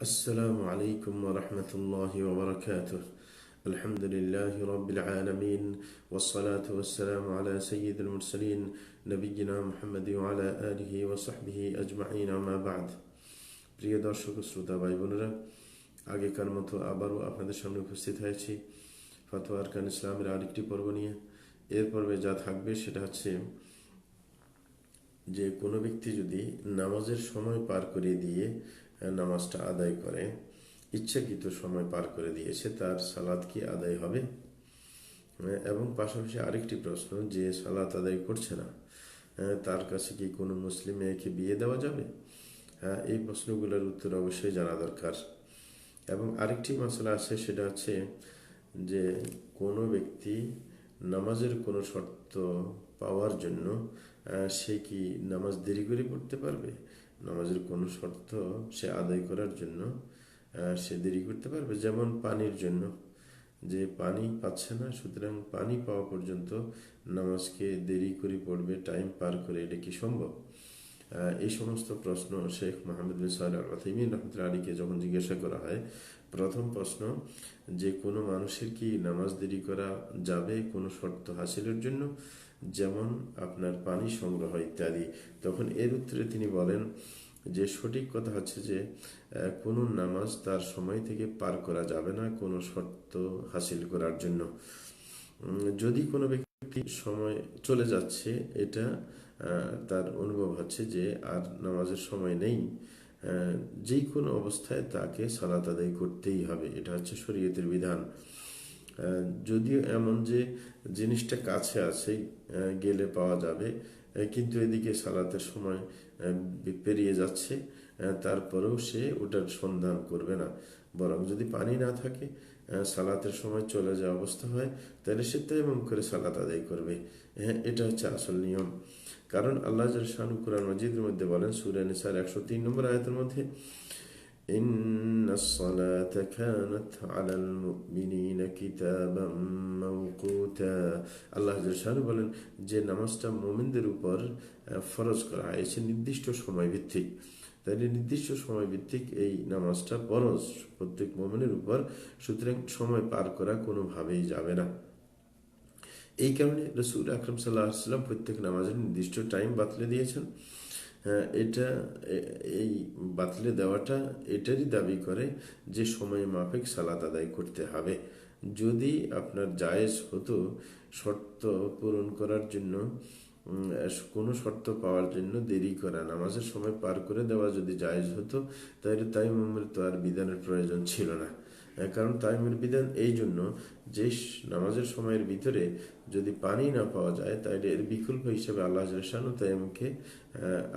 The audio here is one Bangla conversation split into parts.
السلام عليكم ورحمة الله وبركاته. الحمد لله رب العالمين، والصلاة والسلام على سيد المرسلين نبينا محمد وعلى آله وصحبه أجمعين أما بعد. প্রিয় দর্শক ও শ্রোতা ভাই বোনেরা, আগেকার মতো আবারও আপনাদের সামনে উপস্থিত হয়েছি ফতোয়া আরকান ইসলামের আরেকটি পর্ব নিয়ে। এর পর্বে যা থাকবে সেটা হচ্ছে যে কোনো ব্যক্তি যদি নামাজের সময় পার করে দিয়ে নামাজটা আদায় করে, ইচ্ছাকৃত সময় পার করে দিয়েছে, তার সালাত কি আদায় হবে? এবং পাশাপাশি আরেকটি প্রশ্ন, যে সালাত আদায় করছে না তার কাছে কি কোনো মুসলিম মেয়েকে বিয়ে দেওয়া যাবে? এই প্রশ্নগুলোর উত্তর অবশ্যই জানা দরকার। এবং আরেকটি মশলা আছে, সেটা হচ্ছে যে কোনো ব্যক্তি নামাজের কোনো শর্ত পাওয়ার জন্য সে কি নামাজ দেরি করে পড়তে পারবে? নামাজের কোনো শর্ত সে আদায় করার জন্য সে দেরি করতে পারবে, যেমন পানির জন্য, যে পানি পাচ্ছে না, সুতরাং পানি পাওয়া পর্যন্ত নামাজকে দেরি করে পড়বে, টাইম পার করে, এটা কি সম্ভব? এই সমস্ত প্রশ্ন শেখ মোহাম্মদ বিন সালেহ আল উসাইমিন রাহমাতুল্লাহি আলাইহিকে যখন জিজ্ঞাসা করা হয়, প্রথম প্রশ্ন যে কোনো মানুষের কি নামাজ দেরি করা যাবে কোনো শর্ত হাসিলের জন্য, যেমন আপনার পানি সংগ্রহ ইত্যাদি, তখন এর উত্তরে তিনি বলেন যে সঠিক কথা হচ্ছে যে কোনো নামাজ তার সময় থেকে পার করা যাবে না কোনো শর্ত হাসিল করার জন্য। যদি কোনো ব্যক্তি সময় চলে যাচ্ছে, এটা তার অনুভব হচ্ছে যে আর নামাজের সময় নেই, যে কোনো অবস্থায় তাকে সালাত আদায় করতেই হবে, এটা হচ্ছে শরীয়তের বিধান। যদিও এমন যে জিনিসটা কাছে আছে, গেলে পাওয়া যাবে, কিন্তু এদিকে সালাতের সময় পেরিয়ে যাচ্ছে, তারপরেও সে ওটার সন্ধান করবে না, বরং যদি পানি না থাকে, সালাতের সময় চলে যাওয়া অবস্থা হয়, তাহলে সে তায়াম্মুম করে সালাত আদায় করবে। এটা হচ্ছে আসল নিয়ম। কারণ আল্লাহ শানু কুরআন মাজিদের মধ্যে বলেন, সূরা নিসার 103 নম্বর আয়াতের মধ্যে, ইন্নাস সালাতা কানাত আলাল মুমিনিনা কিতাবাম মাওকুতা। আল্লাহ শানু বলেন যে নামাজটা মুমিনদের উপর ফরজ করা হয়েছে নির্দিষ্ট সময় ভিত্তিক। তাইলে নির্দিষ্ট সময় ভিত্তিক এই নামাজটা ফরজ প্রত্যেক মুমিনের উপর, সুতরাং সময় পার করা কোনোভাবেই যাবে না। এই কারণে রাসূল আকরাম সাল্লাল্লাহু আলাইহি ওয়াসাল্লাম প্রত্যেক নামাজের নির্দিষ্ট টাইম বাতলে দিয়েছেন। এটা এই বাতলে দেওয়াটা এটারই দাবি করে যে সময় মাফিক সালাত আদায় করতে হবে। যদি আপনার জায়েজ হতো শর্ত পূরণ করার জন্য, কোনো শর্ত পাওয়ার জন্য দেরি করা, নামাজের সময় পার করে দেওয়া যদি জায়েজ হতো, তাহলে তায়াম্মুমের তো আর বিধানের প্রয়োজন ছিল না। কারণ তায়াম্মুমের বিধান এই জন্য যে নামাজের সময়ের ভিতরে যদি পানি না পাওয়া যায়, তাহলে এর বিকল্প হিসেবে আল্লাহ শানু তায়াম্মুমকে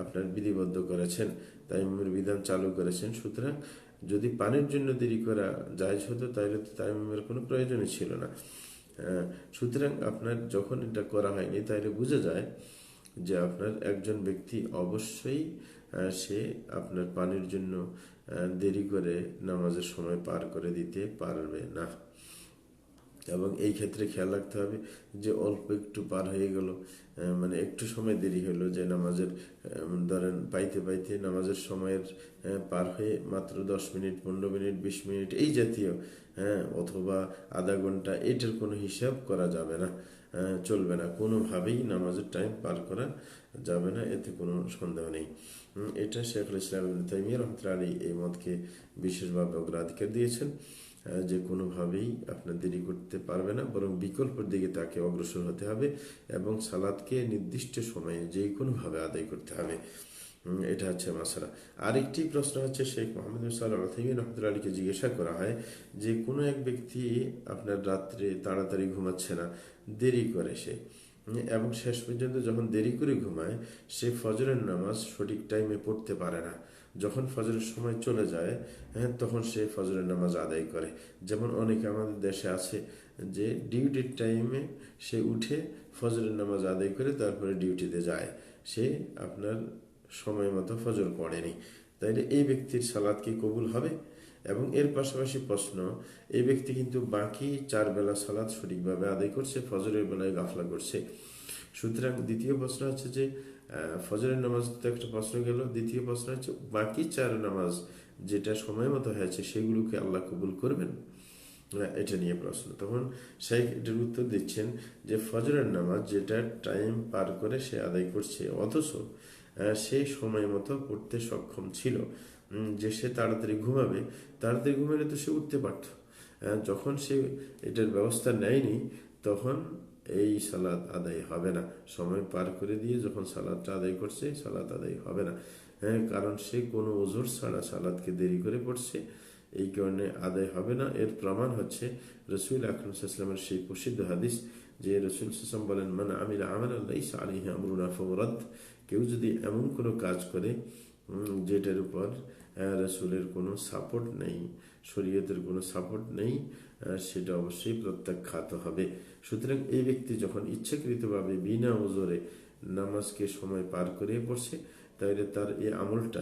আপনার বিধিবদ্ধ করেছেন, তায়াম্মুমের বিধান চালু করেছেন। সুতরাং যদি পানির জন্য দেরি করা জায়েজ হতো, তাহলে তো তায়াম্মুমের কোনো প্রয়োজনই ছিল না। সুতরাং আপনার যখন এটা করা হয়নি, তাহলে বোঝা যায় যে আপনার একজন ব্যক্তি অবশ্যই সে আপনার পানির জন্য দেরি করে নামাজের সময় পার করে দিতে পারবে না। এবং এই ক্ষেত্রে খেয়াল রাখতে হবে যে অল্প একটু পার হয়ে গেল, মানে একটু সময় দেরি হলো, যে নামাজের ধরেন পাইতে পাইতে নামাজের সময়ের পার হয়ে মাত্র 10 মিনিট, 15 মিনিট, 20 মিনিট এই জাতীয়, অথবা আধা ঘন্টা, এটার কোনো হিসাব করা যাবে না, চলবে না, কোনোভাবেই নামাজের টাইম পার করা যাবে না, এতে কোনো সন্দেহ নেই। এটা শেখুল ইসলাম ইবনে তাইমিয়া রাহমাতুল্লাহি আলাইহি এই মতকে বিশেষভাবে অগ্রাধিকার দিয়েছেন, যে কোনোভাবেই আপনার দেরি করতে পারবে না, বরং বিকল্পের দিকে তাকে অগ্রসর হতে হবে এবং সালাদকে নির্দিষ্ট সময়ে যে কোনোভাবে আদায় করতে হবে। এটা হচ্ছে মাসালা। আরেকটি প্রশ্ন হচ্ছে, শেখ মোহাম্মদ বিন সালেহ আল উসাইমিন রাহমাতুল্লাহি আলাইহিকে জিজ্ঞাসা করা হয় যে কোনো এক ব্যক্তি আপনার রাত্রে তাড়াতাড়ি ঘুমাচ্ছে না, দেরি করে সে, এবং শেষ পর্যন্ত যখন দেরি করে ঘুমায়, সে ফজরের নামাজ সঠিক টাইমে পড়তে পারে না। যখন ফজরের সময় চলে যায়, তখন সে ফজরের নামাজ আদায় করে। যেমন অনেকে আমাদের দেশে আছে যে ডিউটির টাইমে সে উঠে ফজরের নামাজ আদায় করে তারপরে ডিউটিতে যায়, সে আপনার সময় মতো ফজর পড়েনি, তাইলে এই ব্যক্তির সালাত কি কবুল হবে? এবং এর পাশাপাশি প্রশ্ন, এই ব্যক্তি কিন্তু বাকি 4 বেলা সালাত সঠিকভাবে আদায় করছে, ফজরের বেলায় গাফলা করছে। সুতরাং দ্বিতীয় প্রশ্ন হচ্ছে যে ফজরের নামাজ তো একটা প্রশ্ন গেল। দ্বিতীয় প্রশ্ন হচ্ছে বাকি 4 নামাজ যেটা সময় মতো হয়েছে সেগুলোকে আল্লাহ কবুল করবেন? এটা নিয়ে প্রশ্ন। তখন শেখ এটার উত্তর দিচ্ছেন যে ফজরের নামাজ যেটা টাইম পার করে সে আদায় করছে, অথচ সে সময় মতো পড়তে সক্ষম ছিল, যে সে তাড়াতাড়ি ঘুমাবে, তাড়াতাড়ি ঘুমালে তো সে উঠতে পারত। যখন সে এটার ব্যবস্থা নেয়নি তখন এই সালাত আদায় হবে না। সময় পার করে দিয়ে যখন সালাদটা আদায় করছে, সালাত আদায় হবে না। কারণ সে কোনো ওজোর ছাড়া সালাদকে দেরি করে পড়ছে, এই কারণে আদায় হবে না। এর প্রমাণ হচ্ছে রসুল আকরম সাল্লামের সেই প্রসিদ্ধ হাদিস, যে রসুল সাল্লাম বলেন, মান আমিলা আমালান লাইসা আলাইহি আমরুনা ফাহুয়া রাদ্দ। কেউ যদি এমন কোনো কাজ করে যেটার উপর রসুলের কোনো সাপোর্ট নেই, শরীয়তের কোনো সাপোর্ট নেই, সেটা অবশ্যই প্রত্যাখ্যাত হবে। সুতরাং এই ব্যক্তি যখন ইচ্ছাকৃতভাবে বিনা ওজরে নামাজকে সময় পার করিয়ে পড়ছে, তাহলে তার এই আমলটা,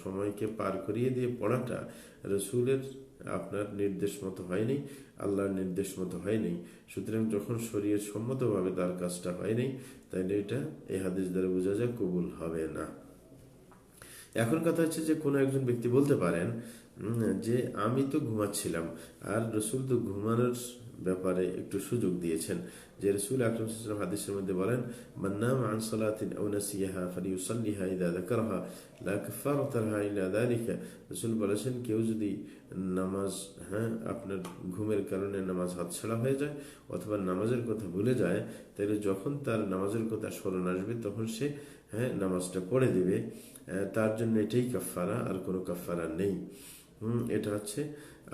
সময়কে পার করিয়ে দিয়ে পড়াটা রসুলের আপনার নির্দেশ মতো হয়নি, আল্লাহর নির্দেশ মতো হয়নি। সুতরাং যখন শরীয়ত সম্মতভাবে তার কাজটা হয়নি, তাইলে এটা এই হাদিস দ্বারা বোঝা যায় কবুল হবে না। এখন কথা হচ্ছে যে কোনো একজন ব্যক্তি বলতে পারেন যে আমি তো ঘুমাচ্ছিলাম, আর রসুল তো ঘুমানোর ব্যাপারে একটু সুযোগ দিয়েছেন। যে রসুল আকরাম সাল্লাল্লাহু আলাইহি ওয়াসাল্লাম হাদিসের মধ্যে বলেন, মান নামা আন সালাতিন আও নাসিয়াহা ফালিয়ুসাল্লিহা ইযা যাকারাহা লা কাফারাতা লাহা ইল্লা যালিকা। রসুল বলেছেন, কেউ যদি নামাজ আপনার ঘুমের কারণে নামাজ হাতছাড়া হয়ে যায় অথবা নামাজের কথা ভুলে যায়, তাহলে যখন তার নামাজের কথা স্মরণ আসবে তখন সে নামাজটা পড়ে দিবে। তার জন্য এটাই কাফারা, আর কোনো কাফারা নেই। এটা হচ্ছে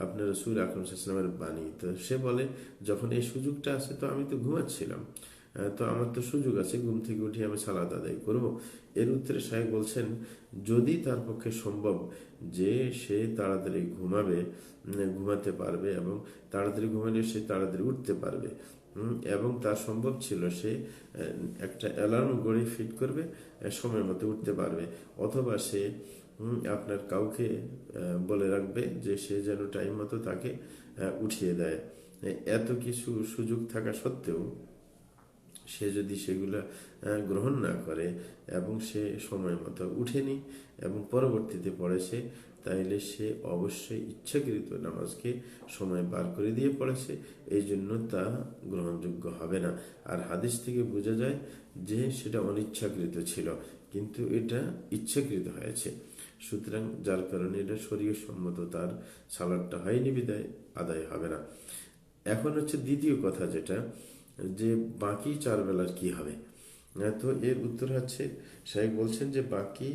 আপনার রসুল আকরাম সাল্লাল্লাহু আলাইহি ওয়াসাল্লামের বাণী। তো সে বলে, যখন এই সুযোগটা আছে তো আমি তো ঘুমাচ্ছিলাম, তো আমার তো সুযোগ আছে, ঘুম থেকে উঠে আমি সালাত আদায় করব। এর উত্তরে সাহেব বলছেন, যদি তার পক্ষে সম্ভব যে সে তাড়াতাড়ি ঘুমাতে পারবে এবং তাড়াতাড়ি ঘুমালে সে তাড়াতাড়ি উঠতে পারবে, এবং তার সম্ভব ছিল সে একটা অ্যালার্ম ঘড়ি ফিট করবে, সময় মতো উঠতে পারবে, অথবা সে আপনার কাউকে বলে রাখবে যে সে যেন টাইম মতো তাকে উঠিয়ে দেয়। এত কিছু সুযোগ থাকা সত্ত্বেও সে যদি সেগুলো গ্রহণ না করে এবং সে সময় মতো উঠেনি এবং পরবর্তীতে পড়েছে, তাইলে সে অবশ্যই ইচ্ছাকৃত নামাজকে সময় বার করে দিয়ে পড়েছে, এই জন্য তা গ্রহণযোগ্য হবে না। আর হাদিস থেকে বোঝা যায় যে সেটা অনিচ্ছাকৃত ছিল, কিন্তু এটা ইচ্ছাকৃত হয়েছে। সুতরাং যার কারণে এটা শরীয়ত সম্মত, তার সালাদটা হয়নি বিদায় আদায় হবে না। এখন হচ্ছে দ্বিতীয় কথা, যেটা যে বাকি 4 বেলার কি হবে। তো এর উত্তর হচ্ছে, শাইখ বলছেন যে বাকি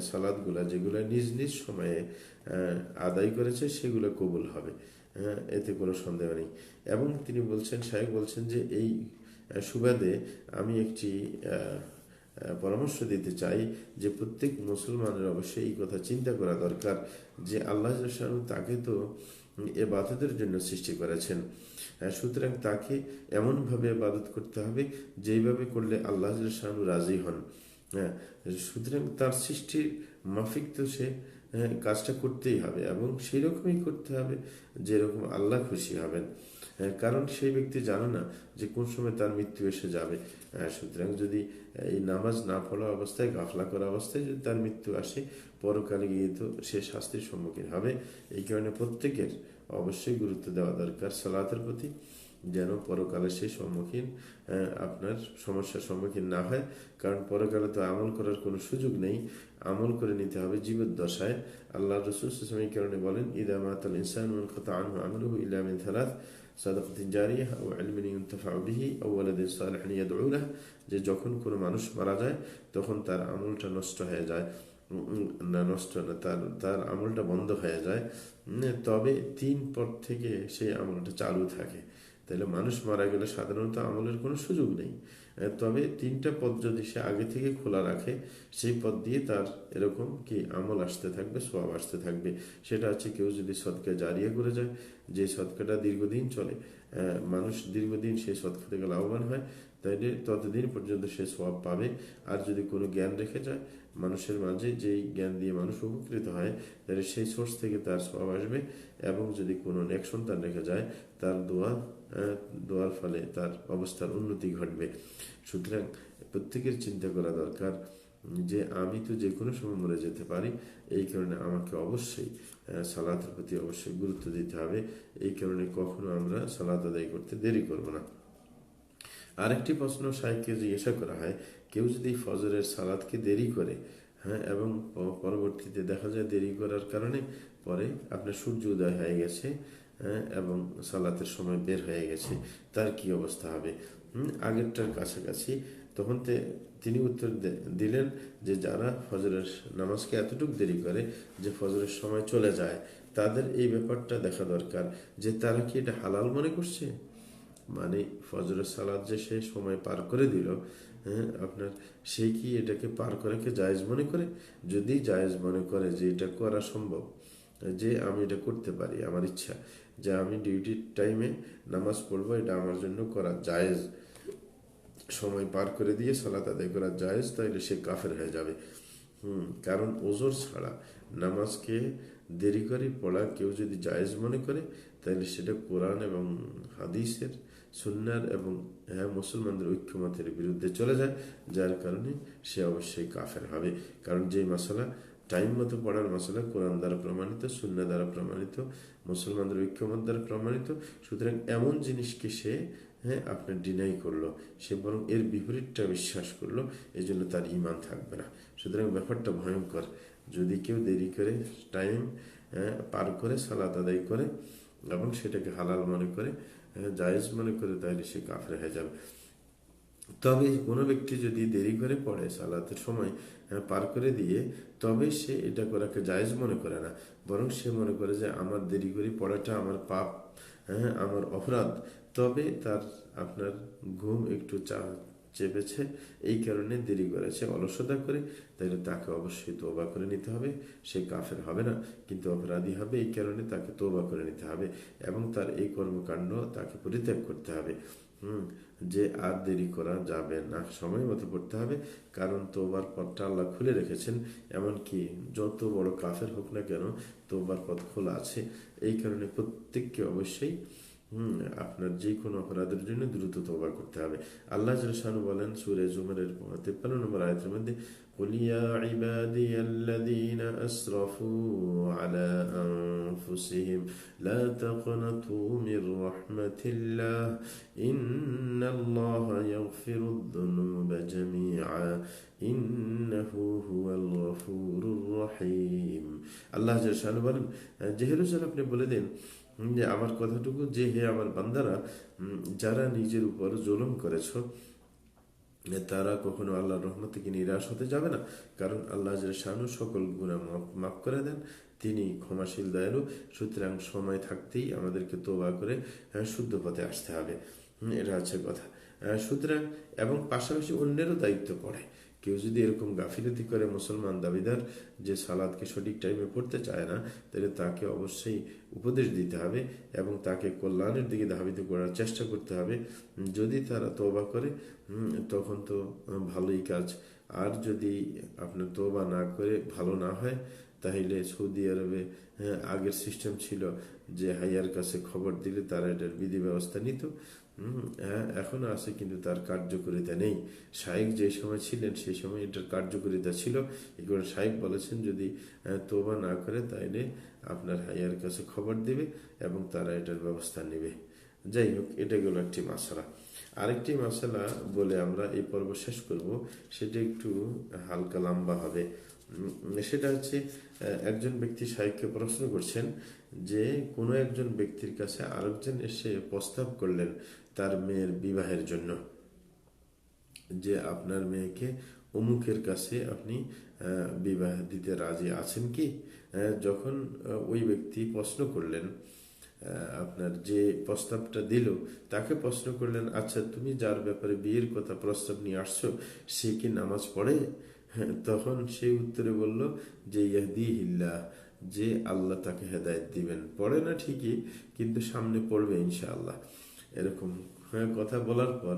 সালাদগুলা যেগুলো নিজ নিজ সময়ে আদায় করেছে সেগুলো কবুল হবে, এতে কোনো সন্দেহ নেই। এবং তিনি বলছেন, শাইখ বলছেন যে এই সুবাদে আমি একটি পরামর্শ দিতে চাই যে প্রত্যেক মুসলমানের অবশ্যই এই কথা চিন্তা করা দরকার যে আল্লাহ তাকে তো ইবাদতের জন্য সৃষ্টি করেছেন। সুতরাং তাকে এমনভাবে ইবাদত করতে হবে যেইভাবে করলে আল্লাহ রাজি হন। সুতরাং তার সৃষ্টির মাফিক তো সে কাজটা করতেই হবে, এবং সেই রকমই করতে হবে যেরকম আল্লাহ খুশি হবেন। কারণ সেই ব্যক্তি জানে না যে কোন সময় তার মৃত্যু এসে যাবে। সুতরাং যদি এই নামাজ না পড়া অবস্থায়, গাফলা করা অবস্থায় যদি তার মৃত্যু আসে, পরকালে গিয়ে তো সে শাস্তির সম্মুখীন হবে। এই কারণে প্রত্যেকের অবশ্যই গুরুত্ব দেওয়া দরকার সালাতের প্রতি, যেন পরকালে সে আপনার সমস্যার সম্মুখীন না হয়। কারণ পরকালে তো আমল করার কোনো সুযোগ নেই, আমল করে নিতে হবে জীবদ্দশায়। আল্লাহ রসুল এই কারণে বলেন, ইদা মাতাল ইনসানু ইনকাতা আনহু আমালুহু ইল্লা মিন থালাথ সাদাকাতিন জারিয়াহ আও ইলমিন ইউনতাফাউ বিহি আও ওয়ালাদিন সালিহিন ইয়াদউ লাহু। যে যখন কোনো মানুষ মারা যায় তখন তার আমলটা নষ্ট হয়ে যায়, তার আমলটা বন্ধ হয়ে যায়, তবে 3 পদ থেকে সেই আমলটা চালু থাকে। তাহলে মানুষ মারা গেলে সাধারণত আমলের কোনো সুযোগ নেই, তবে 3টা পদ যদি সে আগে থেকে খোলা রাখে, সেই পদ দিয়ে তার এরকম কি আমল আসতে থাকবে, সওয়াব আসতে থাকবে। সেটা হচ্ছে কেউ যদি সদকা জারিয়া করে যায়, যে সদকাটা দীর্ঘদিন চলে, মানুষ দীর্ঘদিন সেই সদকা থেকে লাভবান হয়, তাইলে ততদিন পর্যন্ত সে সওয়াব পাবে। আর যদি কোনো জ্ঞান রেখে যায় মানুষের মাঝে, যেই জ্ঞান দিয়ে মানুষ উপকৃত হয়, তাহলে সেই সোর্স থেকে তার সওয়াব আসবে। এবং যদি কোনো নেক সন্তান রেখে যায়, তার দোয়ার ফলে তার অবস্থার উন্নতি ঘটবে। সুতরাং প্রত্যেকের চিন্তা করা দরকার যে আমি তো যে কোনো সময় মরে যেতে পারি, এই কারণে আমাকে অবশ্যই সালাতের প্রতি অবশ্যই গুরুত্ব দিতে হবে। এই কারণে কখনো আমরা সালাত আদায় করতে দেরি করব না। আরেকটি প্রশ্ন শাইখকে জিজ্ঞাসা করা হয়, কেউ যদি ফজরের সালাতকে দেরি করে, হ্যাঁ, এবং পরবর্তীতে দেখা যায় দেরি করার কারণে পরে আপনার সূর্য উদয় হয়ে গেছে, হ্যাঁ, এবং সালাতের সময় বের হয়ে গেছে, তার কি অবস্থা হবে? আগেরটার কাছাকাছি। তখন তিনি উত্তর দিলেন যে যারা ফজরের নামাজকে এতটুকু দেরি করে যে ফজরের সময় চলে যায়, তাদের এই ব্যাপারটা দেখা দরকার যে তারা কি এটা হালাল মনে করছে, মানে ফজরের সালাত যে সে সময় পার করে দিল, হ্যাঁ, আপনার সে কি এটাকে পার করাকে জায়েজ মনে করে? যদি জায়েজ মনে করে যে এটা করা সম্ভব, যে আমি এটা করতে পারি, আমার ইচ্ছা যে আমি ডিউটির টাইমে নামাজ পড়বো, এটা আমার জন্য করা জায়েজ, সময় পার করে দিয়ে সালাত আদায় করা জায়েজ, তাইলে সে কাফের হয়ে যাবে। কারণ ওজোর ছাড়া নামাজকে দেরি করে পড়া কেউ যদি জায়েজ মনে করে, তাহলে সেটা কোরআন এবং হাদিসের, সুন্নার এবং মুসলমানদের ঐক্যমতের বিরুদ্ধে চলে যায়, যার কারণে সে অবশ্যই কাফের হবে। কারণ যে মশলা টাইম মতো পড়ার মশলা কোরআন দ্বারা প্রমাণিত, সুন্না দ্বারা প্রমাণিত, মুসলমানদের ঐক্যমত দ্বারা প্রমাণিত, সুতরাং এমন জিনিসকে সে আপনার ডিনাই করলো, সে বরং এর বিপরীতটা বিশ্বাস করলো, এই জন্য তার ইমান থাকবে না। সুতরাং ব্যাপারটা ভয়ঙ্কর। যদি কেউ দেরি করে টাইম পার করে সালাত আদায় করে এবং সেটাকে হালাল মনে করে, জায়েজ মনে করে, তাহলে সে কাফের হয়ে যাবে। তবে কোনো ব্যক্তি যদি দেরি করে পড়ে সালাতের সময় পার করে দিয়ে, তবে সে এটা করাকে জায়েজ মনে করে না, বরং সে মনে করে যে আমার দেরি করে পড়াটা আমার পাপ, আমার অপরাধ। তবে তার আপনার ঘুম একটু চেপেছে, এই কারণে দেরি করেছে, অলসতা করে, তাহলে তাকে অবশ্যই তওবা করে নিতে হবে। সে কাফের হবে না, কিন্তু অপরাধী হবে। এই কারণে তাকে তওবা করে নিতে হবে এবং তার এই কর্মকাণ্ড তাকে পরিত্যাগ করতে হবে। যে আর দেরি করা যাবে না, সময় মতো পড়তে হবে। কারণ তওবার পথটা আল্লাহ খুলে রেখেছেন, এমনকি যত বড় কাফের হোক না কেন তওবার পথ খোলা আছে। এই কারণে প্রত্যেককে অবশ্যই আপনার যে কোনো অপরাধের জন্য দ্রুত তওবা করতে হবে। আল্লাহ জাল্লাহু বলেন সূরা জুমারের 53 নম্বর আয়াতের মধ্যে, قل يا عبادي الذين أسرفوا على أنفسهم لا تقنطوا من رحمة الله إن الله يغفر الذنوب جميعا إنه هو الغفور الرحيم। আল্লাহ জাল্লাহু বলেন, জেহেরুজাল আপনি বলে দেন যে আমার কথাটুকু, যে হে আমার বান্দারা, যারা নিজের উপর জুলুম করেছ, তারা কখনো আল্লাহর রহমত থেকে নিরাশ হতে যাবে না। কারণ আল্লাহ শানু সকল গুনাহ মাফ করে দেন, তিনি ক্ষমাশীল দয়ালু। সুতরাং সময় থাকতেই আমাদেরকে তওবা করে শুদ্ধ পথে আসতে হবে। এটা হচ্ছে কথা। সুতরাং এবং পাশাপাশি অন্যেরও দায়িত্ব পড়ে। কেউ যদি এরকম গাফিলতি করে, মুসলমান দাবিদার, যে সালাদকে সঠিক টাইমে পড়তে চায় না, তাহলে তাকে অবশ্যই উপদেশ দিতে হবে এবং তাকে কল্যাণের দিকে ধাবিত করার চেষ্টা করতে হবে। যদি তারা তওবা করে তখন তো ভালোই কাজ। আর যদি আপনার তওবা না করে ভালো না হয়, তাহলে সৌদি আরবে আগের সিস্টেম ছিল যে হাইয়ার কাছে খবর দিলে তারা এটার বিধি ব্যবস্থা নিত। এখনো আছে, কিন্তু তার কার্যকারিতা নেই। শাইখ যে সময় ছিলেন সেই সময় এটার কার্যকারিতা ছিল। এগুলো শাইখ বলেছেন যদি তওবা না করে, তাইলে আপনার হাইয়ার কাছে খবর দেবে এবং তারা এটার ব্যবস্থা নেবে। যাই হোক, এটা গেল একটি মাসলা। আরেকটি মাসলা বলে আমরা এই পর্ব শেষ করব, সেটা একটু হালকা লম্বা হবে। সেটা হচ্ছে, একজন ব্যক্তি শাইখকে প্রশ্ন করছেন যে কোনো একজন ব্যক্তির কাছে আরেকজন এসে প্রস্তাব করলেন তার মেয়ের বিবাহের জন্য, যে আপনার মেয়েকে অমুকের কাছে আপনি বিবাহ দিতে রাজি আছেন কি? যখন ওই ব্যক্তি প্রশ্ন করলেন, আপনার যে প্রস্তাবটা দিল তাকে প্রশ্ন করলেন, আচ্ছা তুমি যার ব্যাপারে বিয়ের কথা প্রস্তাব নিয়ে আসছো, সে কি নামাজ পড়ে? তখন সেই উত্তরে বলল যে ইয়াহদিহিল্লাহ, যে আল্লাহ তাকে হেদায়েত দিবেন। পড়ে না ঠিকই, কিন্তু সামনে পড়বে ইনশাআল্লাহ। এরকম কথা বলার পর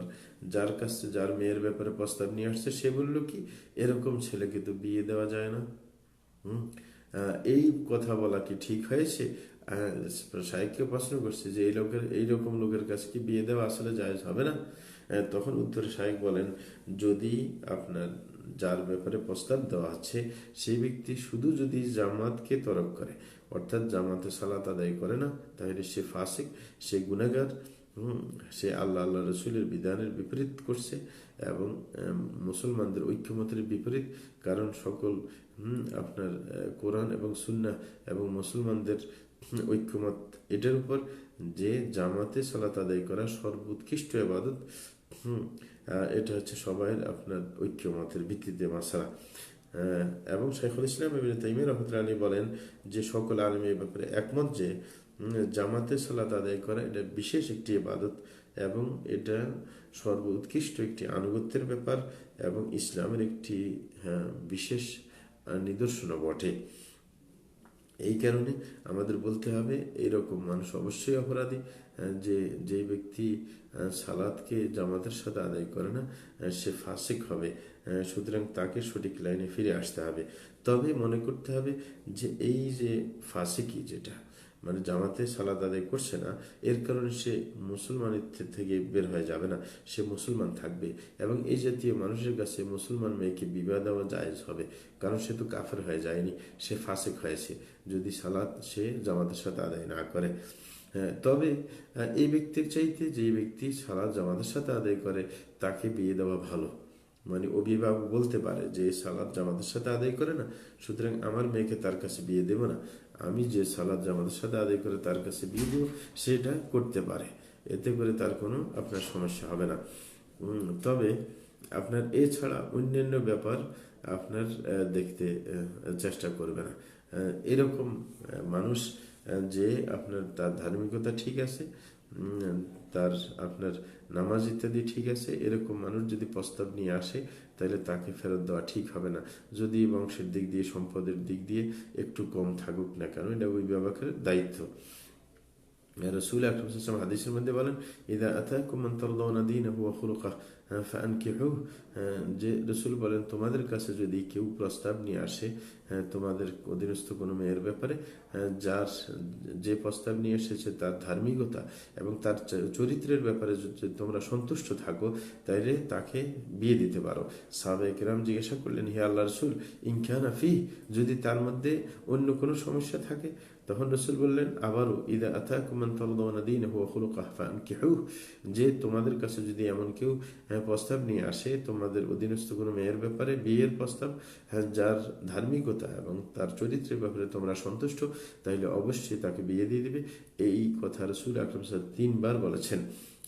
যার কাছে যার মেয়ের ব্যাপারে প্রস্তাব নিয়ে আসছে, সে বলল কি, এরকম ছেলেকে তো বিয়ে দেওয়া যায় না। এই কথা বলা কি ঠিক হয়েছে? শাইখকে প্রশ্ন করছে যে এইরকম লোকের কাছে কি বিয়ে দেওয়া আসলে জায়েজ হবে না? তখন উত্তরে শায়েখ বলেন, যদি আপনার যার ব্যাপারে প্রস্তাব দেওয়া আছে সেই ব্যক্তি শুধু যদি জামাতকে তরক করে, অর্থাৎ জামাতে সালাত আদায় করে না, তাহলে সে ফাসিক, সে গুনাহগার, সে আল্লাহ রসুলের বিধানের বিপরীত করছে এবং মুসলমানদের ঐক্যমতের বিপরীত। কারণ সকল আপনার কোরআন এবং সুন্নাহ এবং মুসলমানদের ঐক্যমত এটার উপর যে জামাতে সালাত আদায় করা সর্বোৎকৃষ্ট ইবাদত। এটা হচ্ছে সবাই আপনার ঐক্যমতের ভিত্তিতে মাসালা। এবং শাইখুল ইসলাম ইবনে তাইমিয়া রাহমাতুল্লাহি আলাইহি বলেন যে সকল আলেম এই ব্যাপারে একমত যে জামাতে সালাত আদায় করা এটা বিশেষ একটি ইবাদত এবং এটা সর্বোৎকৃষ্ট একটি আনুগত্যের ব্যাপার এবং ইসলামের একটি বিশেষ নিদর্শন বটে। এই কারণে আমাদের বলতে হবে এরকম মানুষ অবশ্যই অপরাধী, যে ব্যক্তি সালাতকে জামাতের সাথে আদায় করে না সে ফাসিক হবে। সুতরাং তাকে সঠিক লাইনে ফিরে আসতে হবে। তবে মনে করতে হবে যে এই যে ফাসিকি, যেটা মানে জামাতে সালাত আদায় করছে না, এর কারণে সে মুসলমানের থেকে বের হয়ে যাবে না, সে মুসলমান থাকবে। এবং এই জাতীয় মানুষের কাছে মুসলমান মেয়েকে বিবাহ দেওয়া জায়েজ হবে, কারণ সে তো কাফের হয়ে যায়নি, সে ফাসিক হয়েছে যদি সালাত সে জামাতের সাথে আদায় না করে। তবে এই ব্যক্তির চাইতে যে ব্যক্তি সালাত জামাতের সাথে আদায় করে তাকে বিয়ে দেওয়া ভালো। মানে অভিভাবক বলতে পারে যে সালাত জামাতের সাথে আদায় করে না, সুতরাং আমার মেয়েকে তার কাছে বিয়ে দেব না, আমি যে সালাত জামাতের সাথে আদায় করে তার কাছে বিয়ে দেবো, সেটা করতে পারে। এতে করে তার কোনো আপনার সমস্যা হবে না। তবে আপনার এছাড়া অন্যান্য ব্যাপার আপনার দেখতে চেষ্টা করবে না। এরকম মানুষ যে আপনার তার ধার্মিকতা ঠিক আছে, তার আপনার নামাজ ইত্যাদি ঠিক আছে, এরকম মানুষ যদি প্রস্তাব নিয়ে আসে তাহলে তাকে ফেরত দেওয়া ঠিক হবে না, যদি বংশের দিক দিয়ে সম্পদের দিক দিয়ে একটু কম থাকুক না কেন, এটা অভিভাবকের দায়িত্ব। রসুল আকরাম সাল্লাল্লাহু আলাইহি ওয়াসাল্লাম হাদিসের মধ্যে বলেন, ইযা আতাকুম মান তারদাউনা দীনাহু ওয়া খুলুকাহু ফাআনকিহুহু। যে রসুল বলেন, তোমাদের কাছে যদি কেউ প্রস্তাব নিয়ে আসে তোমাদের অধীনস্থ কোনো মেয়ের ব্যাপারে, যার যে প্রস্তাব নিয়ে এসেছে তার ধার্মিকতা এবং তার চরিত্রের ব্যাপারে যদি তোমরা সন্তুষ্ট থাকো তাইলে তাকে বিয়ে দিতে পারো। সাহাবায়ে কেরাম জিজ্ঞাসা করলেন, হে আল্লাহর রাসূল, ইন কানা ফি, যদি তার মধ্যে অন্য কোনো সমস্যা থাকে? তখন রসুল বললেন আবারও, ইদা আতাকুম মান তারদাউনা দীনাহু ওয়া খুলুকাহু ফাআনকিহুহু, যে তোমাদের কাছে যদি এমন কেউ প্রস্তাব নিয়ে আসে তোমাদের অধীনস্থ কোনো মেয়ের ব্যাপারে বিয়ের প্রস্তাব, যার ধার্মিকতা এবং তার চরিত্রের ব্যাপারে তোমরা সন্তুষ্ট, তাইলে অবশ্যই তাকে বিয়ে দিয়ে দিবে। এই কথা রাসূল আকরাম সাল্লাল্লাহু আলাইহি ওয়াসাল্লাম 3 বার বলেছেন।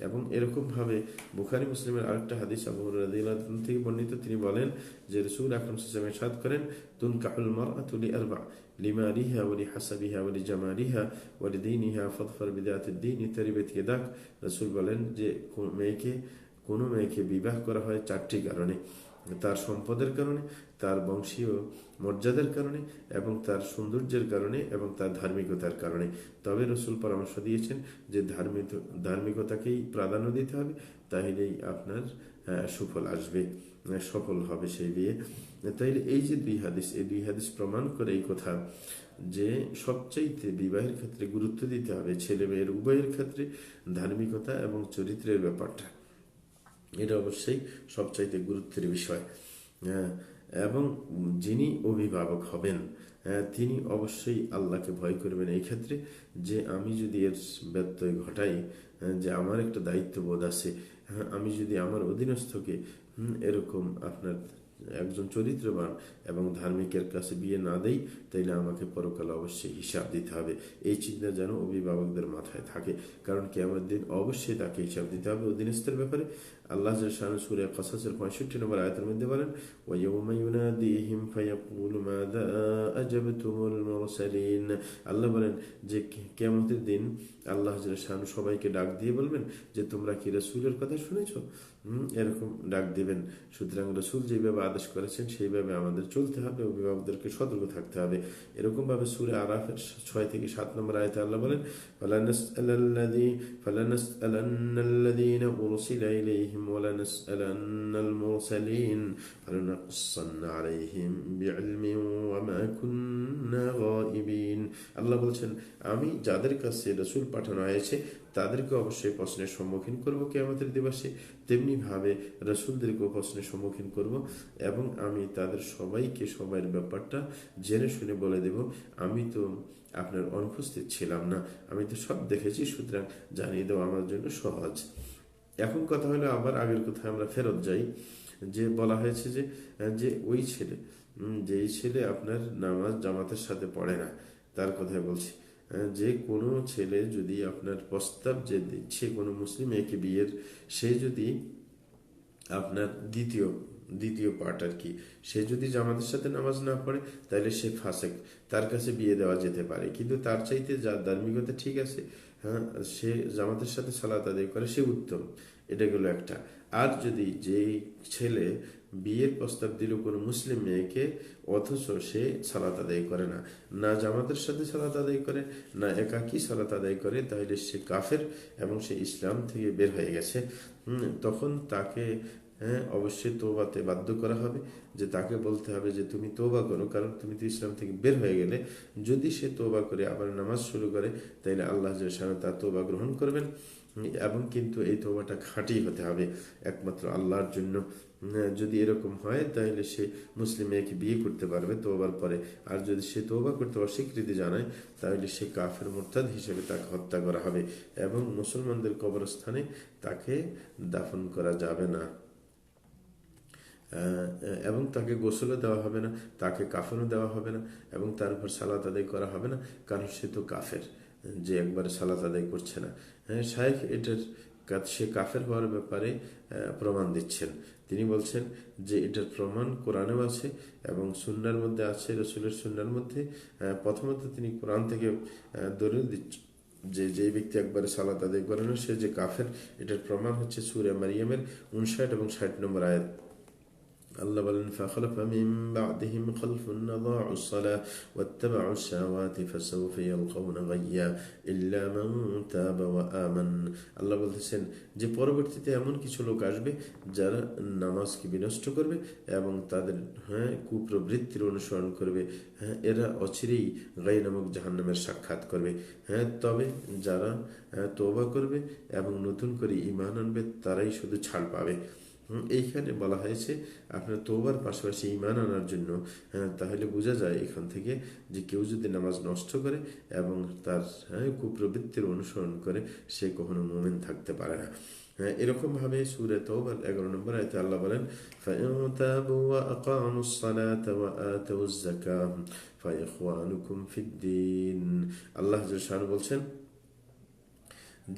এবং এরকম ভাবে বুখারী মুসলিমের আরেকটা হাদিস আবু হুরায়রা রাদিয়াল্লাহু আনহু থেকে বর্ণিত, তিনি বলেন যে রাসূল আকরাম সাল্লাল্লাহু আলাইহি ওয়াসাল্লাম ইরশাদ করেন, তুনকাহুল মারআতু লিআরবা' লিমালিহা ওয়া লিহাসাবিহা ওয়া লিজামালিহা ওয়া লিদীনিহা ফাদফার বিযাতিদ দীনি তারিবাত ইয়াদাক। রাসূল বলেন যে কোনো মেয়েকে বিবাহ করা হয় 4টি কারণে: তার সম্পদের কারণে, তার বংশীয় মর্যাদার কারণে, এবং তার সৌন্দর্যের কারণে, এবং তার ধার্মিকতার কারণে। তবে রসুল পরামর্শ দিয়েছেন যে ধার্মিকতাকেই প্রাধান্য দিতে হবে, তাহলেই আপনার সুফল আসবে, সফল হবে সেই বিয়ে। তাইলে এই যে এই দুই হাদিস প্রমাণ করে এই কথা যে সবচাইতে বিবাহের ক্ষেত্রে গুরুত্ব দিতে হবে ছেলে মেয়ের উভয়ের ক্ষেত্রে ধার্মিকতা এবং চরিত্রের ব্যাপারটা, এটা অবশ্যই সবচাইতে গুরুত্বের বিষয়। এবং যিনি অভিভাবক হবেন তিনি অবশ্যই আল্লাহকে ভয় করবেন এই ক্ষেত্রে, যে আমি যদি এর ব্যত্যয় ঘটাই, যে আমার একটা দায়িত্ববোধ আছে, আমি যদি আমার অধীনস্থকে এরকম আপনার একজন চরিত্রবান এবং ধার্মিকের কাছে বিয়ে না দেই, তাইলে আমাকে পরকালে অবশ্যই হিসাব দিতে হবে। এই চিন্তা যেন অভিভাবকদের মাথায় থাকে, কারণ কিয়ামতের দিন অবশ্যই তাকে হিসাব দিতে হবে অধীনস্থের ব্যাপারে। আল্লাহ সূরা কাসাসের 65 নম্বর আয়াতের মধ্যে বলেন, ওয়া ইয়াউমা ইউনাদিহিম ফায়াকুলু মাযা আজাবতুমুল মুরসালিন। আল্লাহ বলেন যে কিয়ামতের দিন আল্লাহ সবাইকে ডাক দিয়ে বলবেন যে তোমরা কি রাসূলের কথা শুনেছো, এরকম ডাক দিবেন। সুতরাং রাসূল যেভাবে আদেশ করেছেন সেইভাবে আমাদের চলতে হবে, অভিভাবকদেরকে সতর্ক থাকতে হবে। এরকম ভাবে সূরা আরাফের 6 থেকে 7 নম্বর আয়াতে আল্লাহ বলেন, ফালানাসআলান্নাল্লাযীনা উরসিলা ইলাইহিম ওয়া লানাসআলান্নাল মুরসালিন ফালানাকুসসান্না আলাইহিম বিইলমিন ওয়া মা কুন্না গায়িবিন। আল্লাহ বলছেন, আমি যাদের কাছে রাসূল পাঠানো হয়েছে তাদেরকে অবশ্যই প্রশ্নের সম্মুখীন করবো কিয়ামতের দিবসে, তেমনি এমনিভাবে রাসূলদেরকেও প্রশ্নের সম্মুখীন করব এবং আমি তাদের সবাইকে সবার ব্যাপারটা জেনে শুনে বলে দেব, আমি তো আপনার অনুপস্থিত ছিলাম না, আমি তো সব দেখেছি, সুতরাং জানিয়ে দেওয়া আমার জন্য সহজ। এখন কথা হলো আবার আগের কথায় আমরা ফেরত যাই, যে বলা হয়েছে যে যে ওই ছেলে, যেই ছেলে আপনার নামাজ জামাতের সাথে পড়ে না, তার কথাই বলছি। যে কোনো ছেলে যদি আপনার প্রস্তাব যে দিচ্ছে কোনো মুসলিম মেয়েকে বিয়ের, সে যদি আপনার দ্বিতীয় দ্বিতীয় পার্ট আর কি, সে যদি জামাতের সাথে নামাজ না পড়ে তাহলে সে ফাসেক, তার কাছে বিয়ে দেওয়া যেতে পারে, কিন্তু তার চাইতে যার ধার্মিকতা ঠিক আছে, হ্যাঁ, সে জামাতের সাথে সালাত আদায় করে, সে উত্তম। এটা গেল একটা। আর যদি যেই ছেলে বিয়ের প্রস্তাব দিল কোনো মুসলিম মেয়েকে, অথচ সে সালাত আদায় করে না, না জামাতের সাথে সালাত আদায় করে, না একাকী সালাত আদায় করে, তাহলে সে কাফের এবং সে ইসলাম থেকে বের হয়ে গেছে। তখন তাকে, হ্যাঁ, অবশ্যই তওবাতে বাধ্য করা হবে, যে তাকে বলতে হবে যে তুমি তওবা করো, কারণ তুমি তো ইসলাম থেকে বের হয়ে গেলে। যদি সে তওবা করে আবার নামাজ শুরু করে, তাহলে আল্লাহ জাল্লাহু তার তওবা গ্রহণ করবেন, এবং কিন্তু এই তওবাটা খাঁটি হতে হবে একমাত্র আল্লাহর জন্য। যদি এরকম হয় তাহলে সে মুসলিম মেয়েকে বিয়ে করতে পারবে তওবার পরে। আর যদি সে তওবা করতে অস্বীকৃতি জানায়, তাহলে সে কাফের মুরতাদ হিসেবে তাকে হত্যা করা হবে এবং মুসলমানদের কবরস্থানে তাকে দাফন করা যাবে না, এবং তাকে গোসলও দেওয়া হবে না, তাকে কাফনও দেওয়া হবে না, এবং তার উপর সালাত আদায় করা হবে না, কারণ সে তো কাফের, যে একবারে সালাত আদায় করছে না। হ্যাঁ, শায়েখ এটার সে কাফের হওয়ার ব্যাপারে প্রমাণ দিচ্ছেন। তিনি বলছেন যে এটার প্রমাণ কোরআনেও আছে এবং সুন্নার মধ্যে আছে, রসুলের সুন্নার মধ্যে। প্রথমত তিনি কোরআন থেকে দলিল দিচ্ছেন যে যে ব্যক্তি একবারে সালাত আদায় করে না সে যে কাফের। এটার প্রমাণ হচ্ছে সূরা মারিয়ামের 59 এবং 60 নম্বর আয়াত। আল্লাহ বলেন, فخلف من بعدهم خلف أضاعوا الصلاة واتبعوا الشهوات فسوف يلقون غيا إلا من تاب وآمن। আল্লাহ বলতেছেন যে পরবর্তীতে এমন কিছু লোক আসবে যারা নামাজকে বিনষ্ট করবে এবং তাদের, হ্যাঁ, কুপ্রবৃত্তির অনুসরণ করবে। হ্যাঁ, এরা অচিরেই গাই নামক জাহান্নামের সাক্ষাৎ করবে। হ্যাঁ, তবে যারা তওবা করবে এবং নতুন করে ঈমান আনবে তারাই শুধু ছাড় পাবে। এইখানে বলা হয়েছে আপনার তওবার পাশাপাশি ঈমান আনার জন্য। তাহলে বোঝা যায় এখান থেকে যে কেউ যদি নামাজ নষ্ট করে এবং তার, হ্যাঁ, কুপ্রবৃত্তির অনুসরণ করে, সে কখনো মুমিন থাকতে পারে না। এরকম ভাবে সূরা তাওবার 11 নম্বর আয়াতে আল্লাহ বলেন, فَإِن تَابُوا وَأَقَامُوا الصَّلَاةَ وَآتَوُا الزَّكَاةَ فَإِخْوَانُكُمْ فِي الدِّينِ। আল্লাহ জাল্লাহু বলছেন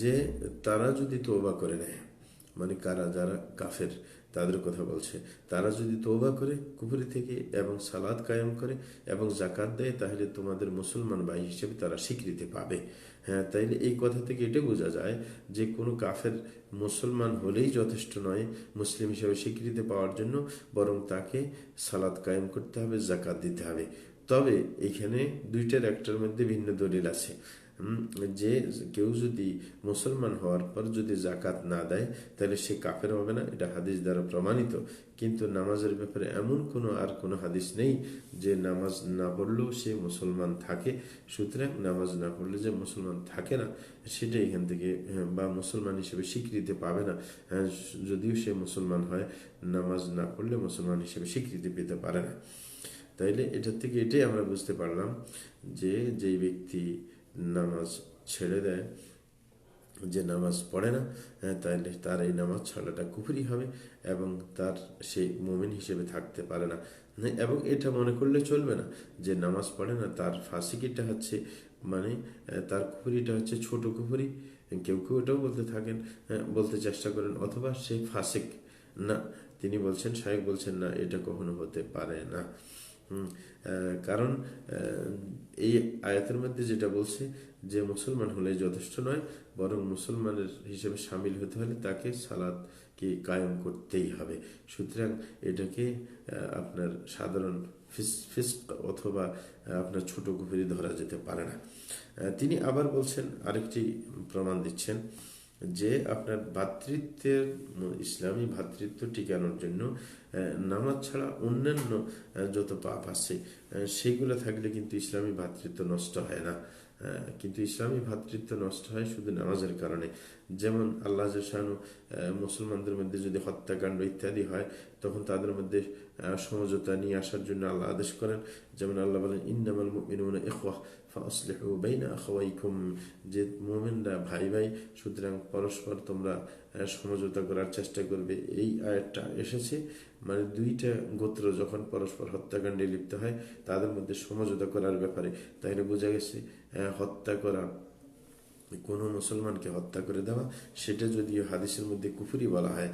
যে তারা যদি তওবা করে নেয়, মানে কারা, যারা কাফের তাদের কথা বলছে, তারা যদি তওবা করে কুফরি থেকে এবং সালাত কায়েম করে এবং যাকাত দেয়, তাহলে তোমাদের মুসলমান ভাই হিসেবে তারা স্বীকৃতি পাবে। হ্যাঁ, তাইলে এই কথা থেকে এটা বোঝা যায় যে কোনো কাফের মুসলমান হলেই যথেষ্ট নয় মুসলিম হিসেবে স্বীকৃতি পাওয়ার জন্য, বরং তাকে সালাত কায়েম করতে হবে, যাকাত দিতে হবে। তবে এখানে দুইটার একটার মধ্যে ভিন্ন দলিল আছে। যে কেউ যদি মুসলমান হওয়ার পর যদি যাকাত না দেয় তাহলে সে কাফের হবে না, এটা হাদিস দ্বারা প্রমাণিত। কিন্তু নামাজের ব্যাপারে এমন কোনো হাদিস নেই যে নামাজ না পড়লেও সে মুসলমান থাকে। সুতরাং নামাজ না পড়লে যে মুসলমান থাকে না সেটা এখান থেকে, বা মুসলমান হিসেবে স্বীকৃতি পাবে না, যদিও সে মুসলমান হয়, নামাজ না পড়লে মুসলমান হিসেবে স্বীকৃতি পেতে পারে না। তাইলে এটার থেকে এটাই আমরা বুঝতে পারলাম যে যেই ব্যক্তি নামাজ ছেড়ে দেয়, যে নামাজ পড়ে না, তাহলে তার এই নামাজ ছাড়াটা কুফরি হবে এবং তার সেই মুমিন হিসেবে থাকতে পারে না। এবং এটা মনে করলে চলবে না যে নামাজ পড়ে না তার ফাসিকিটা হচ্ছে, মানে তার কুফরিটা হচ্ছে ছোট কুফরি। কেউ কেউ এটাও বলতে থাকেন, বলতে চেষ্টা করেন, অথবা সে ফাসিক না। তিনি বলছেন, শায়েখ বলছেন, না, এটা কখনো হতে পারে না। কারণ এই আয়াতের মধ্যে যেটা বলছে যে মুসলমান হলে যথেষ্ট নয়, বরং মুসলমানের হিসেবে সামিল হতে হলে তাকে সালাতকে কায়েম করতেই হবে। সুতরাং এটাকে আপনার সাধারণ ফিস্ক অথবা আপনার ছোট কুফরি ধরা যেতে পারে না। তিনি আবার বলছেন, আরেকটি প্রমাণ দিচ্ছেন যে আপনার ভ্রাতৃত্বের ইসলামী ভ্রাতৃত্ব টিকানোর জন্য নামাজ ছাড়া অন্যান্য যত পাপ আছে সেগুলো থাকলে কিন্তু ইসলামী ভ্রাতৃত্ব নষ্ট হয় না। কিন্তু ইসলামী ভ্রাতৃত্ব নষ্ট হয় শুধু নামাজের কারণে। যেমন আল্লাহ শানু মুসলমানদের মধ্যে যদি হত্যাকাণ্ড ইত্যাদি হয়, তখন তাদের মধ্যে সমঝোতা নিয়ে আসার জন্য আল্লাহ আদেশ করেন। যেমন আল্লাহ বলেন, ইন্নামাল মুমিনুনা ইখওয়াহ ফাসলিহু বাইনা আখাওয়াইকুম, যে মুমিনরা ভাই ভাই, সুতরাং পরস্পর তোমরা সমঝোতা করার চেষ্টা করবে। এই আয়াতটা এসেছে মানে দুইটা গোত্র যখন পরস্পর হত্যাকাণ্ডে লিপ্ত হয় তাদের মধ্যে সমঝোতা করার ব্যাপারে। তাহলে বোঝা গেছে হত্যা করা, কোনো মুসলমানকে হত্যা করে দেওয়া, সেটা যদিও হাদিসের মধ্যে কুফরি বলা হয়।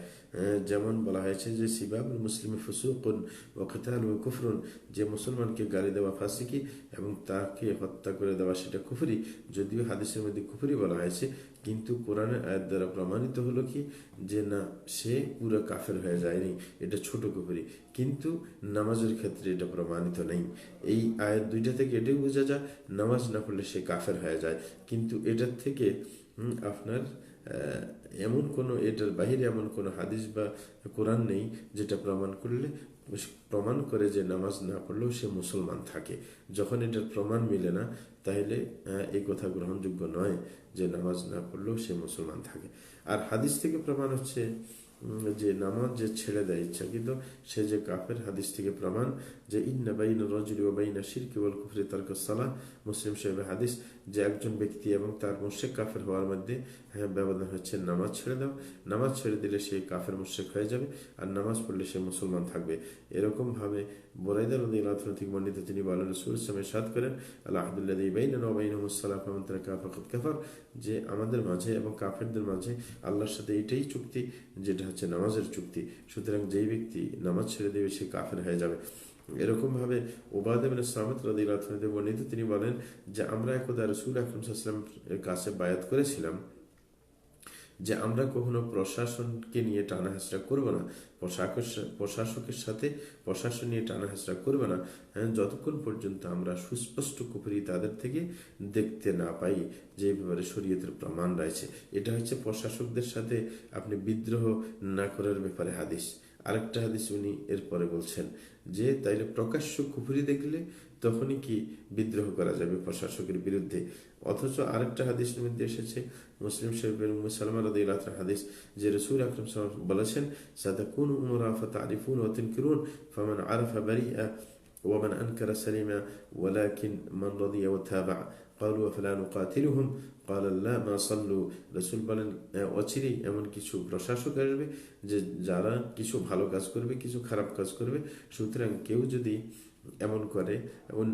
যেমন বলা হয়েছে যে সিবাবুল মুসলিম ফুসুকুন ওয়া কিতালুহু কুফরুন, যে মুসলমানকে গালি দেওয়া ফাসিকি এবং তাকে হত্যা করে দেওয়া সেটা কুফরি। যদিও হাদিসের মধ্যে কুফরি বলা হয়েছে, কিন্তু কোরআনের আয়াত দ্বারা প্রমাণিত হলো কি যে না, সে পুরো কাফের হয়ে যায়নি, এটা ছোট কুফরি। কিন্তু নামাজের ক্ষেত্রে এটা প্রমাণিত নেই। এই আয়াত দুইটা থেকে এটাই বোঝা যায় নামাজ না পড়লে সে কাফের হয়ে যায়। কিন্তু এটার থেকে আপনার এমন কোনো, এটার বাহিরে এমন কোনো হাদিস বা কোরআন নেই যেটা প্রমাণ করে যে নামাজ না পড়লেও সে মুসলমান থাকে। যখন এটার প্রমাণ মিলে না, তাহলে এই কথা গ্রহণযোগ্য নয় যে নামাজ না পড়লেও সে মুসলমান থাকে। আর হাদিস থেকে প্রমাণ হচ্ছে যে নামাজ যে ছেড়ে দেয় ইচ্ছাকৃত, সে যে কাফের। হাদিস থেকে প্রমাণ যে ইন্না বাইনা রাজুলি ওয়া বাইনা শিরকি ওয়াল কুফরি তারকুস সালাহ, মুসলিম সাহেবের হাদিস, যে একজন ব্যক্তি এবং তার মুশরিক কাফের হওয়ার মধ্যে ব্যবধান হচ্ছে নামাজ ছেড়ে দাও। নামাজ ছেড়ে দিলে সে কাফের মুশরিক হয়ে যাবে, আর নামাজ পড়লে সে মুসলমান থাকবে। এরকম ভাবে বুরাইদা রাদিয়াল্লাহু আনহু থেকে বর্ণিত, তিনি বলেন রাসূল সাল্লাল্লাহু আলাইহি ওয়াসাল্লাম ইরশাদ করেন, আল আহদুল্লাযী বাইনানা ওয়া বাইনাহুমুস সালাহ ফামান তারাকা ফাকাদ কাফার, যে আমাদের মাঝে এবং কাফেরদের মাঝে আল্লাহর সাথে এটাই চুক্তি, যেটা হচ্ছে নামাজের চুক্তি। সুতরাং যেই ব্যক্তি নামাজ ছেড়ে দেবে সে কাফের হয়ে যাবে। এরকম ভাবে উবাদা ইবনে সামিত রাদিয়াল্লাহু আনহু থেকে বর্ণিত, তিনি বলেন যে আমরা একদা রাসূল আকরাম সাল্লাল্লাহু আলাইহি ওয়াসাল্লাম এর কাছে বায়াত করেছিলাম যে আমরা কখনো প্রশাসনকে নিয়ে টানা হেঁচড়া করবো না, প্রশাসকের সাথে প্রশাসন নিয়ে টানা হেঁচড়া করবে না যতক্ষণ পর্যন্ত আমরা সুস্পষ্ট কুফরি তাদের থেকে দেখতে না পাই, যে ব্যাপারে শরীয়তের প্রমাণ রয়েছে। এটা হচ্ছে প্রশাসকদের সাথে আপনি বিদ্রোহ না করার ব্যাপারে হাদিস। আরেকটা হাদিস উনি এরপরে বলছেন যে তাইলে প্রকাশ্য কুফরি দেখলে তখনই কি বিদ্রোহ করা যাবে প্রশাসকের বিরুদ্ধে। অথচ আরেকটা হাদিসের মধ্যে এসেছে, মুসলিম শরীফের উম্মে সালমা রাদিয়াল্লাহু আনহা হাদিস, যে রাসূল আকরাম সাল্লাল্লাহু আলাইহি ওয়াসাল্লাম বলেছেন, সাতাকুনু উমরা ফাতারিফুন ওয়া তুনকিরুন ফামান আরাফা বারিআ ওয়া মান আনকারা সালিমা ওয়ালাকিন মান রাদিয়া ওয়া তাবা। قالوا فلا نقاتلهم قال لا ما صلوا। রাসূল বলেন অচিরেই এমন কিছু প্রশাসক আসবে যে যারা কিছু ভালো কাজ করবে, কিছু খারাপ কাজ করবে। সুতরাং কেউ যদি এমন করে, এমন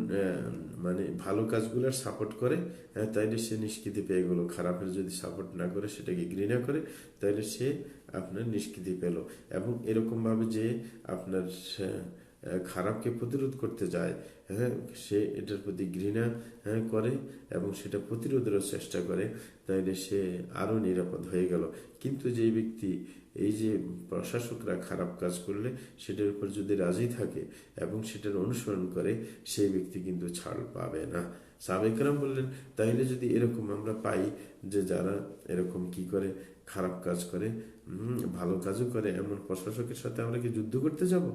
মানে ভালো কাজগুলোর সাপোর্ট করে, তাইলে সে নিষ্কৃতি পেয়ে গেল। খারাপের যদি সাপোর্ট না করে, সেটাকে ঘৃণা করে, তাইলে সে আপনার নিষ্কৃতি পেল। এবং এরকম ভাবে যে আপনার খারাপকে প্রতিরোধ করতে যায়, সে এটার প্রতি ঘৃণা করে এবং সেটা প্রতিরোধেরও চেষ্টা করে, তাইলে সে আরো নিরাপদ হয়ে গেল। কিন্তু যে ব্যক্তি এই যে প্রশাসকরা খারাপ কাজ করলে সেটার উপর যদি রাজি থাকে এবং সেটার অনুসরণ করে, সেই ব্যক্তি কিন্তু ছাড় পাবে না। সাহাবায়ে কেরাম বললেন, তাইলে যদি এরকম আমরা পাই যে যারা এরকম কি করে, খারাপ কাজ করে, ভালো কাজও করে, এমন প্রশাসকের সাথে আমরা কি যুদ্ধ করতে যাব?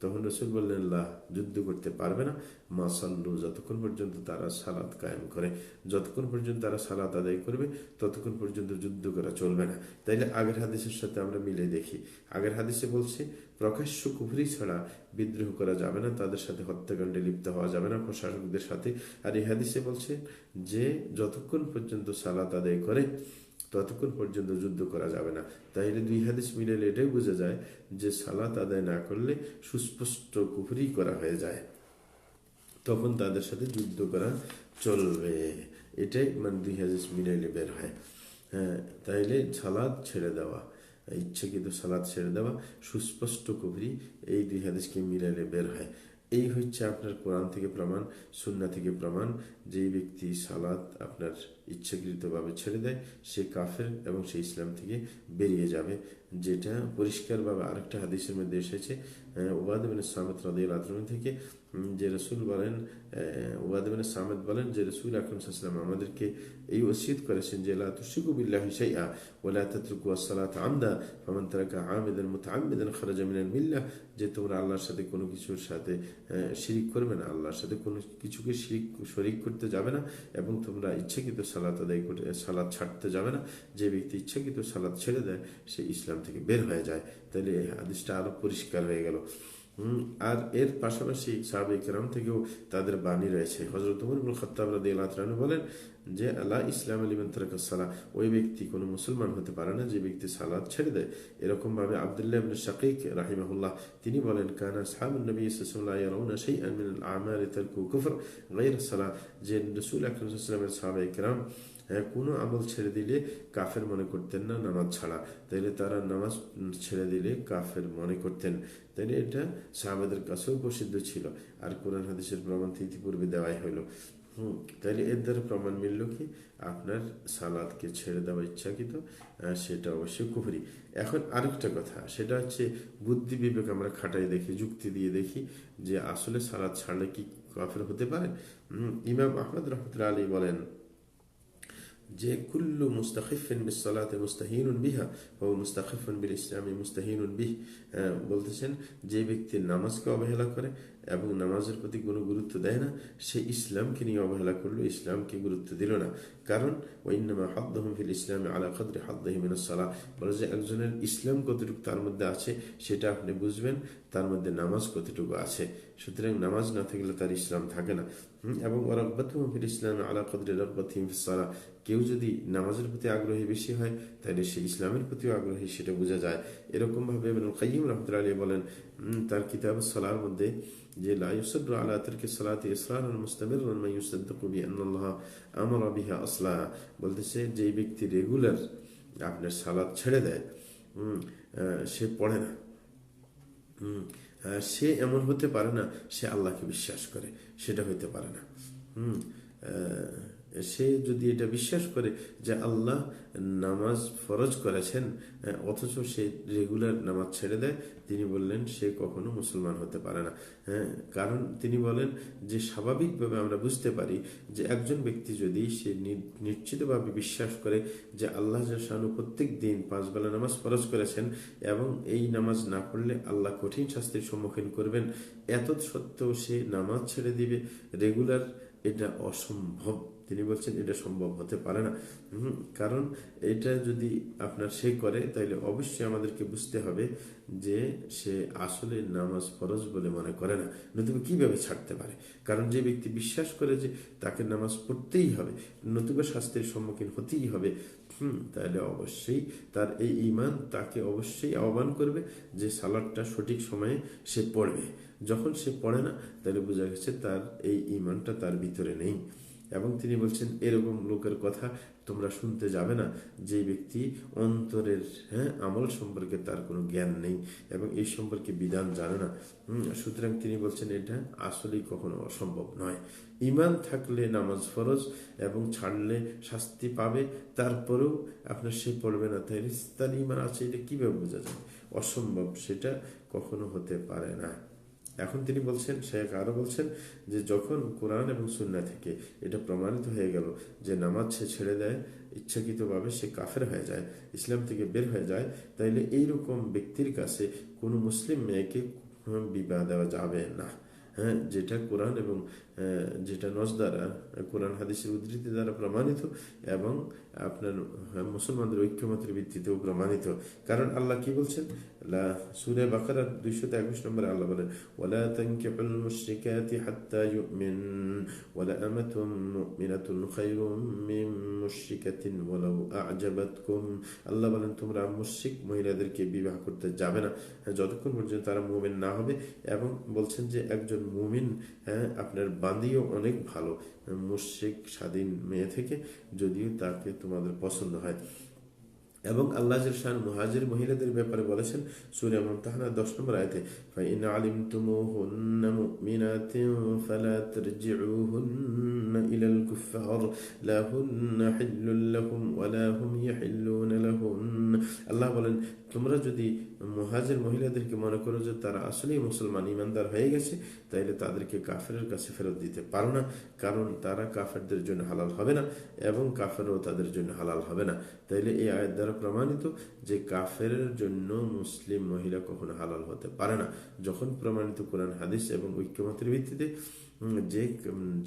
তখন রাসূল বললেন, লা, যুদ্ধ করতে পারবে না, মা সাল্লু, যতক্ষণ পর্যন্ত তারা সালাত কায়েম করে, যতক্ষণ পর্যন্ত তারা সালাত আদায় করবে ততক্ষণ পর্যন্ত যুদ্ধ করা চলবে না। তাইলে আগের হাদিসের সাথে আমরা মিলে দেখি। আগের হাদিসে বলছে প্রকাশ্য কুফরি ছাড়া বিদ্রোহ করা যাবে না, তাদের সাথে হত্যাকাণ্ডে লিপ্ত হওয়া যাবে না প্রশাসকদের সাথে। আর এই হাদিসে বলছে যে যতক্ষণ পর্যন্ত সালাত আদায় করে ততক্ষণ পর্যন্ত যুদ্ধ করা যাবে না। তাইলে দুই হাদিস মিলে এটাই বোঝা যায় যে সালাত আদায় না করলে সুস্পষ্ট কুফরি করা হয়ে যায়, তখন তাদের সাথে যুদ্ধ করা চলবে। এটাই মানে দুই হাদিস মিলাইলে বের হয়। তাইলে সালাত ছেড়ে দেওয়া, ইচ্ছাকৃত সালাত ছেড়ে দেওয়া সুস্পষ্ট কুফরি, এই দুই হাদিসকে মিলাইলে বের হয়। এই হচ্ছে আপনার কোরআন থেকে প্রমাণ, সুন্নাহ থেকে প্রমাণ। যে ব্যক্তি সালাত আপনার ইচ্ছাকৃতভাবে ছেড়ে দেয় সে কাফের এবং সে ইসলাম থেকে বেরিয়ে যাবে, যেটা পরিষ্কারভাবে আরেকটা হাদিসের মধ্যে এসেছে উবাদা ইবনে সামিত রাদিয়াল্লাহু আনহু থেকে, যে রসুল বলেন, ওয়াদ ইবনে সামিত বলেন যে রসুল আকরাম সাল্লাল্লাহু আলাইহি ওয়াসাল্লাম আমাদেরকে এই ওসিয়ত করেছেন যে লা তুশরিকু বিল্লাহি শাইআ ওয়া লা তাতরুকু আস-সালাতা আমদা ফামান তারাকা আমিদান মুতাআম্মিদান খারাজা মিনাল মিল্লাহ, যে তোমরা আল্লাহর সাথে কোনো কিছুর সাথে শিরিক করবে না, আল্লাহর সাথে কোনো কিছুকে শরিক করতে যাবে না, এবং তোমরা ইচ্ছাকৃত সালাত আদায় করে সালাত ছাড়তে যাবে না। যে ব্যক্তি ইচ্ছাকৃত সালাত ছেড়ে দেয় সে ইসলাম থেকে বের হয়ে যায়। তাহলে এই হাদিসটা আরো পরিষ্কার হয়ে গেল। আর এর পাশাপাশি সাহাবায়ে কেরাম থেকেও তাদের বাণী রয়েছে। হযরত ওমর ইবনে খাত্তাব রাদিয়াল্লাহু তাআলা বলেন যে আলা ইসলাম লিমান তারাকা সালাহ, ওই ব্যক্তি কোনো মুসলমান হতে পারে না যে ব্যক্তি সালাত ছেড়ে দেয়। এরকম ভাবে আব্দুল্লাহ ইবনে শাকীক রাহিমাহুল্লাহ তিনি বলেন কানা আসহাবুন নবী সাল্লাল্লাহু আলাইহি ওয়াসাল্লাম লা ইয়ারাউনা শাইআন মিনাল আ'মালি তারকু কুফর গায়রা সালাহ, যে রাসূল আকরাম সাল্লাল্লাহু আলাইহি ওয়াসাল্লামের সাহাবায়ে কেরাম কোনো আমল ছেড়ে দিলে কাফের মনে করতেন না নামাজ ছাড়া, তাইলে তারা নামাজ ছেড়ে দিলে কাফের মনে করতেন। তাইলে এটা সাহাবাদের কাছেও প্রসিদ্ধ ছিল, আর কোরআন হাদিসের প্রমাণ ইতিপূর্বে দেওয়াই হলো। তাইলে এর দ্বারা প্রমাণ মিলল কি আপনার সালাদকে ছেড়ে দেওয়া ইচ্ছাকৃত সেটা অবশ্যই কুফরি। এখন আরেকটা কথা, সেটা হচ্ছে বুদ্ধি বিবেক আমরা খাটাই দেখি, যুক্তি দিয়ে দেখি যে আসলে সালাদ ছাড়লে কি কাফের হতে পারে। ইমাম আহমদ রাহমাতুল্লাহি আলাইহি বলেন যে কুল্লু মুস্তাখিফিন বিসসালাতি মুস্তাহিনুন বিহা ওয়া মুস্তাখিফুন বিল ইসলামি মুস্তাহিনুন বিহ, বলতেছেন যে ব্যক্তি নামাজকে অবহেলা করে এবং নামাজের প্রতি কোনো গুরুত্ব দেয় না, সে ইসলামকে নিয়ে অবহেলা করলো, ইসলামকে গুরুত্ব দিল না। কারণ ওয়াইন্নামা হাদ্দুহুম ফিল ইসলামি আলা কদরি হাদ্দিহি মিনাস সালাহ, বলে যে একজনের ইসলাম কতটুকু তার মধ্যে আছে সেটা আপনি বুঝবেন তার মধ্যে নামাজ কতটুকু আছে। সুতরাং নামাজ না থাকলে তার ইসলাম থাকে না। এবং রাগবাতুহুম ফিল ইসলামি আলা কদরি রাগবাতিহিম ফিস সালাহ, কেউ যদি নামাজের প্রতি আগ্রহী বেশি হয় তাহলে সে ইসলামের প্রতিও আগ্রহী, সেটা বোঝা যায়। এরকম ভাবে ইবনুল কাইয়্যিম রাহমাতুল্লাহি আলাইহি বলেন তার কিতাব সালার মধ্যে যে লা ইউসাদ্দু আলা তারকি সালাতি ইসরারুন মুস্তামিররুন মা ইউসাদ্দাকু বি আন্নাল্লাহ আমারা বিহা আসলা, বলতেছে যে ব্যক্তি রেগুলার আপনার সালাত ছেড়ে দেয়, সে পড়ে না, সে এমন হতে পারে না সে আল্লাহকে বিশ্বাস করে, সেটা হইতে পারে না। সে যদি এটা বিশ্বাস করে যে আল্লাহ নামাজ ফরজ করেছেন অথচ সে রেগুলার নামাজ ছেড়ে দেয়, তিনি বললেন সে কখনো মুসলমান হতে পারে না। কারণ তিনি বলেন যে স্বাভাবিকভাবে আমরা বুঝতে পারি যে একজন ব্যক্তি যদি সে নিশ্চিতভাবে বিশ্বাস করে যে আল্লাহ শানু প্রত্যেক দিন 5 বেলা নামাজ ফরজ করেছেন এবং এই নামাজ না পড়লে আল্লাহ কঠিন শাস্তির সম্মুখীন করবেন, এত সত্ত্বেও সে নামাজ ছেড়ে দিবে রেগুলার, এটা অসম্ভব। তিনি বলছেন এটা সম্ভব হতে পারে না। কারণ এটা যদি আপনার সে করে তাহলে অবশ্যই আমাদেরকে বুঝতে হবে যে সে আসলে নামাজ ফরজ বলে মনে করে না, নতুবা কিভাবে ছাড়তে পারে। কারণ যে ব্যক্তি বিশ্বাস করে যে তাকে নামাজ পড়তেই হবে, নতুবা শাস্তির সম্মুখীন হতেই হবে, তাহলে অবশ্যই তার এই ঈমান তাকে অবশ্যই আহ্বান করবে যে সালাতটা সঠিক সময়ে সে পড়বে। যখন সে পড়ে না তাহলে বোঝা গেছে তার এই ঈমানটা তার ভিতরে নেই। এবং তিনি বলছেন এরকম লোকের কথা তোমরা শুনতে যাবে না যে ব্যক্তি অন্তরের আমল সম্পর্কে তার কোনো জ্ঞান নেই এবং এই সম্পর্কে বিধান জানে না। সুতরাং তিনি বলছেন এটা আসলেই কখনো অসম্ভব নয়। ঈমান থাকলে নামাজ ফরজ এবং ছাড়লে শাস্তি পাবে, তারপরেও আপনার সে পড়বে না, তাই তার ঈমান আছে এটা কিভাবে বোঝা যায়? অসম্ভব, সেটা কখনো হতে পারে না। এখন তিনি বলছেন, শেখ আরো বলছেন যে যখন কোরআন এবং সুন্নাহ থেকে এটা প্রমাণিত হয়ে গেল যে নামাজ সে ছেড়ে দেয় ইচ্ছাকৃতভাবে, সে কাফের হয়ে যায়, ইসলাম থেকে বের হয়ে যায়, তাইলে এইরকম ব্যক্তির কাছে কোনো মুসলিম মেয়েকে বিবাহ দেওয়া যাবে না। যেটা কোরআন এবং যেটা নস দ্বারা কোরআন হাদিসের উদ্ধৃতি দ্বারা প্রমাণিত এবং আপনার মুসলমানদের ঐক্যমতের ভিত্তিতেও প্রমাণিত। কারণ আল্লাহ কি বলছেন, সূরা বাকারার 221 নম্বরে আল্লাহ বলেন ওয়ালা তানকিহুল মুশরিকাতি হাত্তা ইউমিন ওয়ালা আমাতুম মুমিনাতুন খায়রুম মিন মুশরিকাতিন ওয়ালাউ আ'জাবাতকুম, আল্লাহ বলেন তোমরা মুশরিক মহিলাদেরকে বিবাহ করতে যাবে না যতক্ষণ পর্যন্ত তারা মুমিন না হবে। এবং বলছেন যে একজন মুমিন আপনার বান্দিও অনেক ভালো মুশরিক স্বাধীন মেয়ে থেকে, যদিও তাকে তোমাদের পছন্দ হয়। এবং আল্লাহ শান মুহাজির মহিলাদের ব্যাপারে বলেছেন সূরা মুমতাহানা 10 নম্বর আয়াতে, ফাইন আলিমতুমুহুন্না মুমিনাতিন ফালা তারজিউহুন্না ইলাল কুফার লা হুন্না হিল্লুল লাহুম ওয়া লা হুম ইয়াহিল্লুনা লাহুন। আল্লাহ বলেন, তোমরা যদি মুহাজির মহিলাদেরকে মনে করো যে তারা আসলেই মুসলমান ইমানদার হয়ে গেছে, তাইলে তাদেরকে কাফেরের কাছে ফেরত দিতে পারো না, কারণ তারা কাফেরদের জন্য হালাল হবে না এবং কাফেরও তাদের জন্য হালাল হবে না। তাইলে এই আয়াত দ্বারা প্রমাণিত যে কাফেরের জন্য মুসলিম মহিলা কখনো হালাল হতে পারে না। যখন প্রমাণিত কোরআন হাদিস এবং ঐক্যমতের ভিত্তিতে যে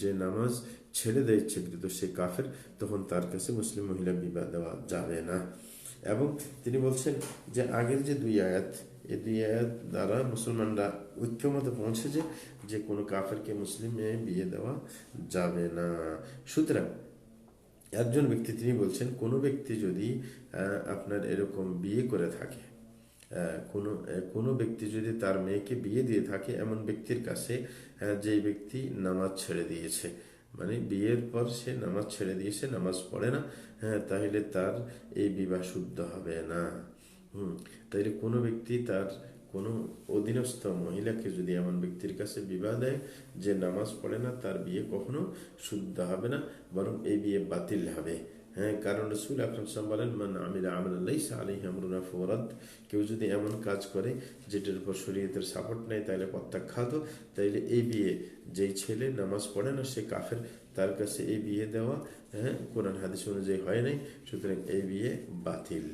যে নামাজ ছেড়ে দেয় ইচ্ছাকৃত সে কাফের, তখন তার কাছে মুসলিম মহিলা বিবাহ দেওয়া যাবে না। এবং তিনি বলছেন যে আগের যে দুই আয়াত, এই দুই আয়াত দ্বারা মুসলমানরা ঐক্যমতে পৌঁছেছে যে কোনো কাফেরকে মুসলিম মেয়ে বিয়ে দেওয়া যাবে না। সুতরাং একজন ব্যক্তি, তিনি বলছেন, কোনো ব্যক্তি যদি আপনার এরকম বিয়ে করে থাকে, কোনো ব্যক্তি যদি তার মেয়েকে বিয়ে দিয়ে থাকে এমন ব্যক্তির কাছে, যে ব্যক্তি নামাজ ছেড়ে দিয়েছে, মানে বিয়ের পর সে নামাজ ছেড়ে দিয়েছে, নামাজ পড়ে না, তাহলে তার এই বিবাহ শুদ্ধ হবে না। তাইলে কোনো ব্যক্তি তার কোনো অধীনস্থ মহিলাকে যদি এমন ব্যক্তির কাছে বিবাহ দেয় যে নামাজ পড়ে না, তার বিয়ে কখনো শুদ্ধ হবে না, বরং এই বিয়ে বাতিল হবে। কারণ রাসূল আকরাম সাল্লাল্লাহু আলাইহি ওয়াসাল্লাম বলেন, মান আমিলা আমালান লাইসা আলাইহি আমরুনা ফারাদ, কেউ যদি এমন কাজ করে যেটার উপর শরীয়তের সাপোর্ট নেই তাহলে প্রত্যাখ্যাত। তাইলে এই বিয়ে, যেই ছেলে নামাজ পড়ে না সে কাফের, তার কাছে এই বিয়ে দেওয়া কোরআন হাদিস অনুযায়ী হয় নাই, সুতরাং এই বিয়ে বাতিল।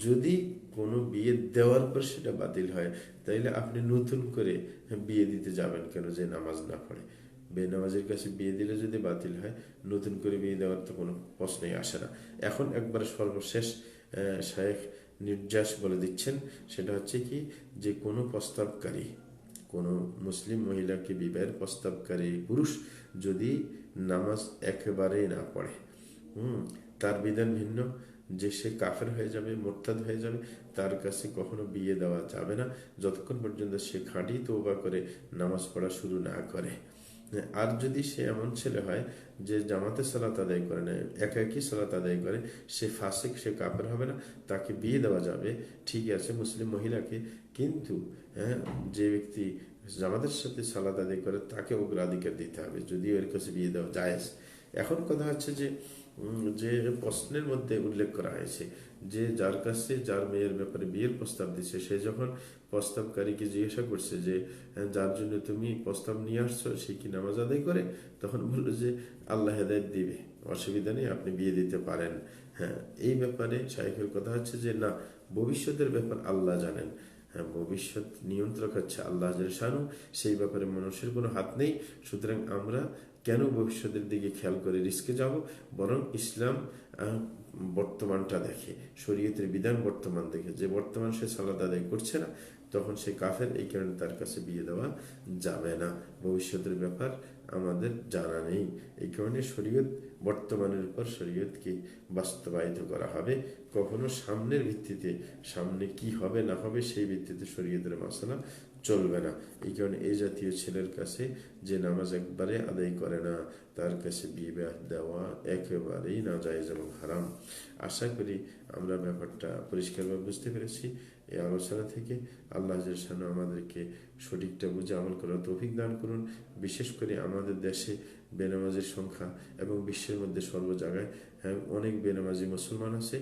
যদি কোনো বিয়ে দেওয়ার পর সেটা বাতিল হয়, তাইলে আপনি নতুন করে বিয়ে দিতে যাবেন কেন, যে নামাজ না পড়ে? বেনামাজের কাছে বিয়ে দিলে যদি বাতিল হয়, নতুন করে বিয়ে দেওয়ার তো কোনো প্রশ্নই আসে না। এখন একবার সর্বশেষ শায়েখ নির্যাস বলে দিচ্ছেন, সেটা হচ্ছে কি, যে কোনো প্রস্তাবকারী, কোনো মুসলিম মহিলাকে বিবাহের প্রস্তাবকারী পুরুষ যদি নামাজ একেবারেই না পড়ে, তার বিধান ভিন্ন, যে সে কাফের হয়ে যাবে, মোরতাদ হয়ে যাবে, তার কাছে কখনো বিয়ে দেওয়া যাবে না যতক্ষণ পর্যন্ত সে খাঁটি তওবা করে নামাজ পড়া শুরু না করে। আর যদি সে এমন ছেলে হয় যে জামাতে সালাত আদায় করে না, একাকী সালাত আদায় করে, সে ফাসিক, সে কাফের হবে না, তাকে বিয়ে দেওয়া যাবে, ঠিক আছে, মুসলিম মহিলাকে। কিন্তু যে ব্যক্তি জামাতের সাথে সালাত আদায় করে তাকে অগ্রাধিকার দিতে হবে, যদিও এর কাছে বিয়ে দেওয়া জায়েজ। এখন কথা হচ্ছে যে যে প্রশ্নের মধ্যে উল্লেখ করা হয়েছে যে যার কাছে যার মেয়ের ব্যাপারে বিয়ের প্রস্তাব দিচ্ছে, সে যখন প্রস্তাবকারীকে জিজ্ঞাসা করছে যে যার জন্য তুমি প্রস্তাব নিয়ে আসছো সে কি নামাজ আদায় করে, তখন বললো যে আল্লাহ হেদায়েত দিবে, অসুবিধা নেই, আপনি বিয়ে দিতে পারেন। এই ব্যাপারে শাইখের কথা হচ্ছে যে না, ভবিষ্যতের ব্যাপার আল্লাহ জানেন। ভবিষ্যৎ নিয়ন্ত্রক হচ্ছে আল্লাহ শানু, সেই ব্যাপারে মানুষের কোনো হাত নেই। সুতরাং আমরা কেন ভবিষ্যতের দিকে খেয়াল করে রিস্কে যাব, বরং ইসলাম বর্তমানটা দেখে, শরীয়তের বিধান বর্তমান দেখে, যে বর্তমান সে সালাত আদায় করছে না, তখন সে কাফের, এই কারণে তার কাছে বিয়ে দেওয়া যাবে না। ভবিষ্যতের ব্যাপার আমাদের জানা নেই, এই কারণে শরীয়ত বর্তমানের উপর শরীয়তকে বাস্তবায়িত করা হবে। কখনো সামনের ভিত্তিতে, সামনে কি হবে না হবে সেই ভিত্তিতে শরীয়তের মাসালা চলবে না। এই কারণে এই জাতীয় ছেলের কাছে যে নামাজ একবারে আদায় করে না, তার কাছে বিবাহ দেওয়া একেবারেই নাজায়েজ এবং হারাম। আশা করি আমরা ব্যাপারটা পরিষ্কারভাবে বুঝতে পেরেছি এই আলোচনা থেকে। আল্লাহ জাল্লাহু আমাদেরকে সঠিকটা বুঝে আমল করার তৌফিক দান করুন। বিশেষ করে আমাদের দেশে বেনামাজির সংখ্যা এবং বিশ্বের মধ্যে সর্ব জায়গায় অনেক বেনামাজি মুসলমান আছে,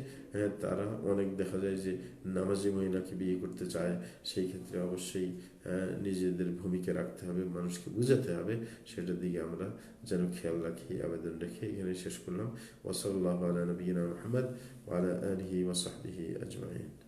তারা অনেক দেখা যায় যে নামাজি মহিলাকে বিয়ে করতে চায়। সেই ক্ষেত্রে অবশ্যই নিজেদের ভূমিকা রাখতে হবে, মানুষকে বুঝাতে হবে, সেটার দিকে আমরা যেন খেয়াল রাখি, আবেদন রেখে এখানে শেষ করলাম। ওয়া সাল্লাল্লাহু আলা নবিয়িনা মুহাম্মদ ওয়া আলা আলিহি ওয়া সাহবিহি আজমাইন।